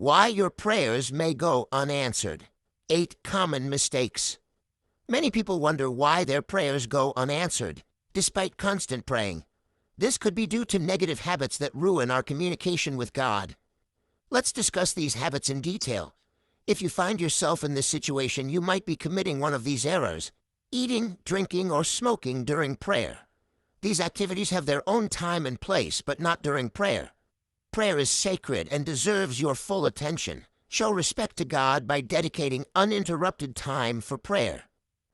Why your prayers may go unanswered. 8 common mistakes. Many people wonder why their prayers go unanswered, despite constant praying. This could be due to negative habits that ruin our communication with God. Let's discuss these habits in detail. If you find yourself in this situation, you might be committing one of these errors: eating, drinking, or smoking during prayer. These activities have their own time and place, but not during prayer. Prayer is sacred and deserves your full attention. Show respect to God by dedicating uninterrupted time for prayer.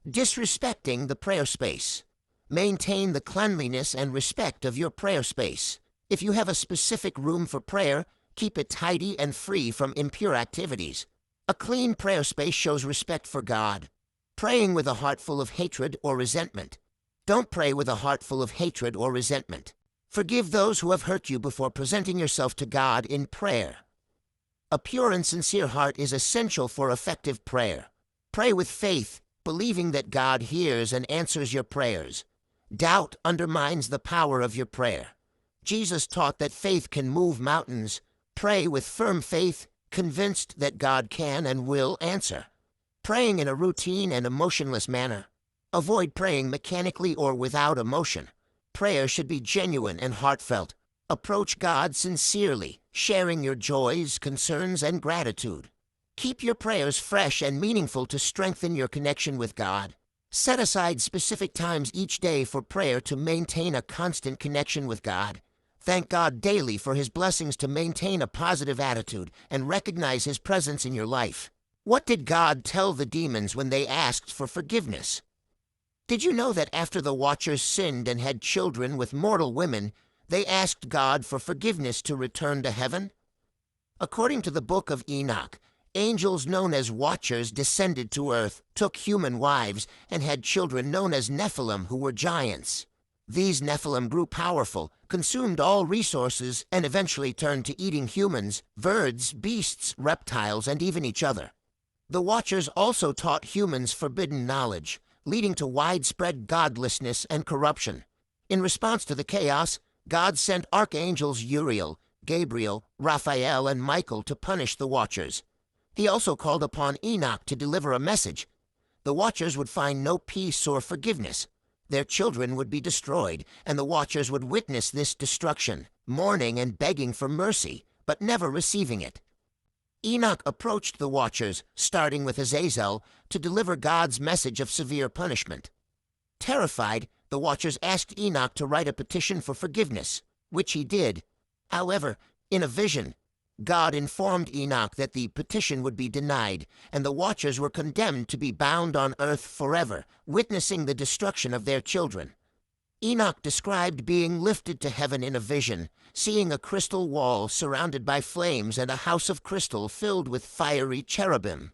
Disrespecting the prayer space. Maintain the cleanliness and respect of your prayer space. If you have a specific room for prayer, keep it tidy and free from impure activities. A clean prayer space shows respect for God. Praying with a heart full of hatred or resentment. Don't pray with a heart full of hatred or resentment. Forgive those who have hurt you before presenting yourself to God in prayer. A pure and sincere heart is essential for effective prayer. Pray with faith, believing that God hears and answers your prayers. Doubt undermines the power of your prayer. Jesus taught that faith can move mountains. Pray with firm faith, convinced that God can and will answer. Praying in a routine and emotionless manner. Avoid praying mechanically or without emotion. Prayer should be genuine and heartfelt. Approach God sincerely, sharing your joys, concerns, and gratitude. Keep your prayers fresh and meaningful to strengthen your connection with God. Set aside specific times each day for prayer to maintain a constant connection with God. Thank God daily for His blessings to maintain a positive attitude and recognize His presence in your life. What did God tell the demons when they asked for forgiveness? Did you know that after the Watchers sinned and had children with mortal women, they asked God for forgiveness to return to heaven? According to the book of Enoch, angels known as Watchers descended to earth, took human wives, and had children known as Nephilim, who were giants. These Nephilim grew powerful, consumed all resources, and eventually turned to eating humans, birds, beasts, reptiles, and even each other. The Watchers also taught humans forbidden knowledge, leading to widespread godlessness and corruption. In response to the chaos, God sent archangels Uriel, Gabriel, Raphael, and Michael to punish the Watchers. He also called upon Enoch to deliver a message. The Watchers would find no peace or forgiveness. Their children would be destroyed, and the Watchers would witness this destruction, mourning and begging for mercy, but never receiving it. Enoch approached the Watchers, starting with Azazel, to deliver God's message of severe punishment. Terrified, the Watchers asked Enoch to write a petition for forgiveness, which he did. However, in a vision, God informed Enoch that the petition would be denied, and the Watchers were condemned to be bound on earth forever, witnessing the destruction of their children. Enoch described being lifted to heaven in a vision, seeing a crystal wall surrounded by flames and a house of crystal filled with fiery cherubim.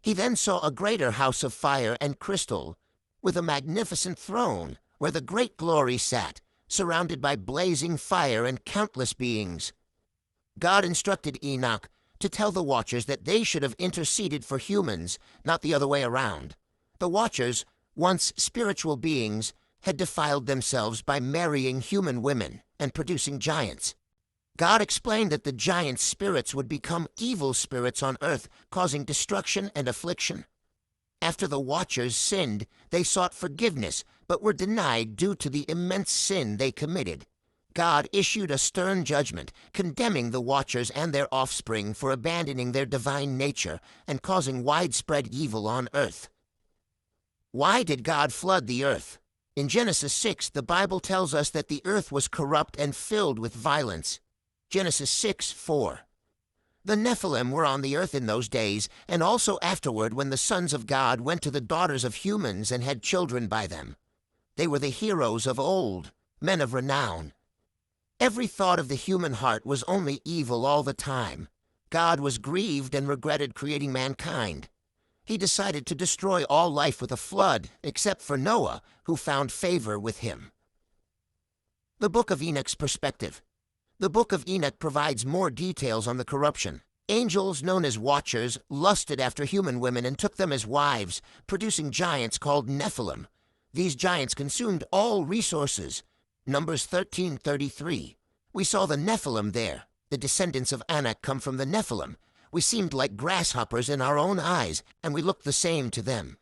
He then saw a greater house of fire and crystal, with a magnificent throne, where the great glory sat, surrounded by blazing fire and countless beings. God instructed Enoch to tell the Watchers that they should have interceded for humans, not the other way around. The Watchers, once spiritual beings, had defiled themselves by marrying human women and producing giants. God explained that the giant spirits would become evil spirits on earth, causing destruction and affliction. After the Watchers sinned, they sought forgiveness, but were denied due to the immense sin they committed. God issued a stern judgment, condemning the Watchers and their offspring for abandoning their divine nature and causing widespread evil on earth. Why did God flood the earth? In Genesis 6, the Bible tells us that the earth was corrupt and filled with violence. Genesis 6:4. The Nephilim were on the earth in those days, and also afterward when the sons of God went to the daughters of humans and had children by them. They were the heroes of old, men of renown. Every thought of the human heart was only evil all the time. God was grieved and regretted creating mankind. He decided to destroy all life with a flood, except for Noah, who found favor with him. The Book of Enoch's perspective. The Book of Enoch provides more details on the corruption. Angels, known as Watchers, lusted after human women and took them as wives, producing giants called Nephilim. These giants consumed all resources. Numbers 13:33. We saw the Nephilim there. The descendants of Anak come from the Nephilim. We seemed like grasshoppers in our own eyes, and we looked the same to them.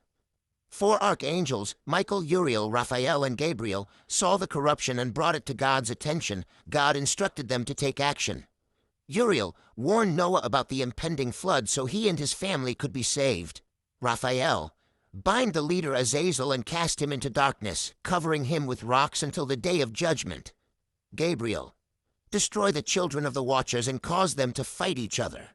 4 archangels, Michael, Uriel, Raphael, and Gabriel, saw the corruption and brought it to God's attention. God instructed them to take action. Uriel warned Noah about the impending flood so he and his family could be saved. Raphael, bind the leader Azazel and cast him into darkness, covering him with rocks until the day of judgment. Gabriel, destroy the children of the Watchers and cause them to fight each other.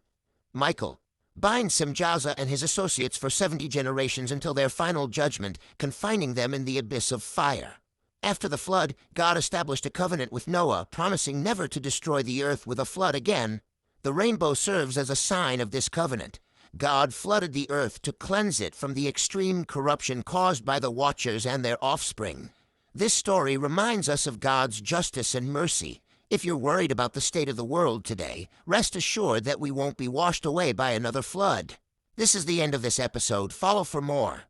Michael, bind Simjaza and his associates for 70 generations until their final judgment, confining them in the abyss of fire. After the flood, God established a covenant with Noah, promising never to destroy the earth with a flood again. The rainbow serves as a sign of this covenant. God flooded the earth to cleanse it from the extreme corruption caused by the Watchers and their offspring. This story reminds us of God's justice and mercy. If you're worried about the state of the world today, rest assured that we won't be washed away by another flood. This is the end of this episode. Follow for more.